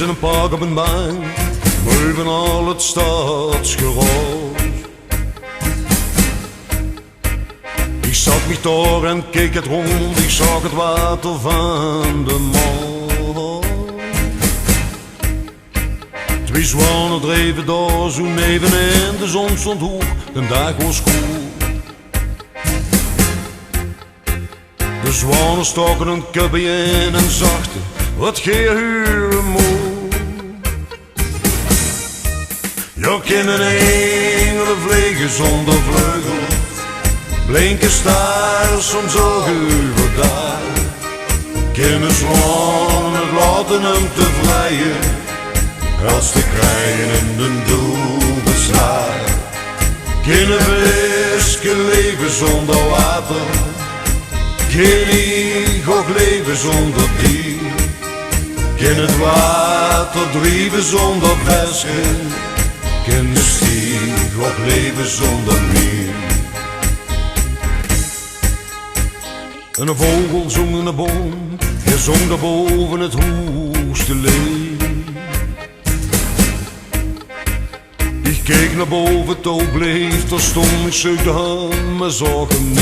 in een park op een bank, boven al het stadsgeroos. Ik zat mich daar en keek het rond, ik zag het water van de Maas. Twee zwanen dreven daar zo neven en de zon stond hoog, de dag was koel. De zwanen staken een kubje in en zachten, wat gehuren moe. Ja, kunnen engelen vliegen zonder vleugels, blinken stars soms ook overdag. Kunnen zwanen het laten hem te vrijen, als de krijgen in de doel beslaat. Kunnen visken leven zonder water, geen ook leven zonder dier. Kan het water drijven zonder visken, kan de stier ook leven zonder meer. En een vogel zong in de boom, hij zong daar boven het hoogste leeg. Ik keek naar boven, het bleef, daar stond ik zoek de hand, maar zag hem niet.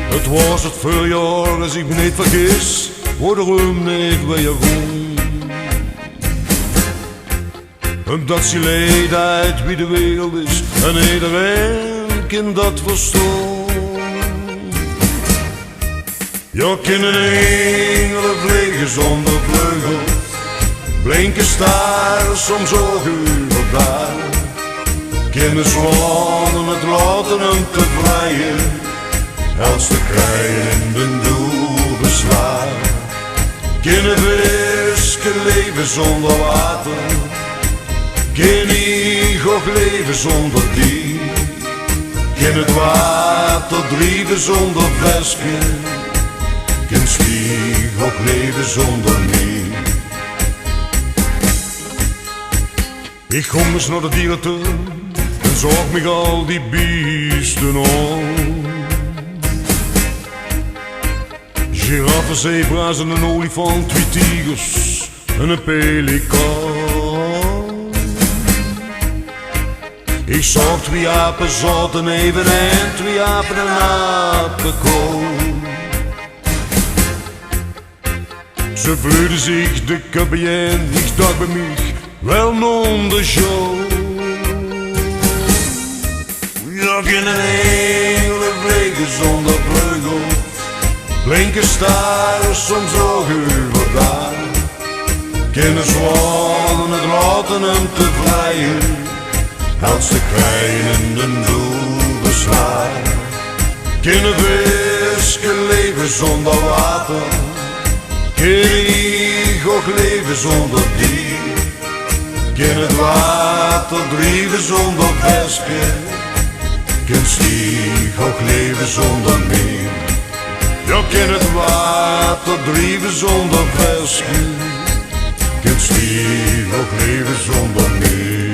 Het was het voorjaar, als ik me niet vergis, waar de rum niet weer rond. Omdat ze leed uit wie de wereld is, en iedereen kan dat verstaan. Ja, kunnen engelen vliegen zonder vleugels, blinken stars soms ook overdag. Kunnen zwanen het laten hem te vrijen, als de krijgen in de doel beslaat. Kunnen visken leven zonder water, kan ik ook leven zonder dier. Kan het water drijven zonder visken, kan stier ook leven zonder meer. Ik kom eens naar de dierentuin en zag mij al die beesten aan. Giraffen, zebra's en een olifant, twee tigers en een pelikaan. Ik zag twee apen zaten even en twee apen een apenkool. Ze vleuden zich de kubje en ik dacht bij mij, wel non de show. Ja, kunnen engelen vliegen zonder vleugels, blinken stars soms ook overdag. Kunnen zwanen het laten hem te vrijen, als de krijgen in de doel beslaat. Kunnen visken leven zonder water, kan ook leven zonder dier. Kan het water drijven zonder visken, kan stier ook leven zonder meer. Ja, kan het water drijven zonder visken, kan stier ook leven zonder meer.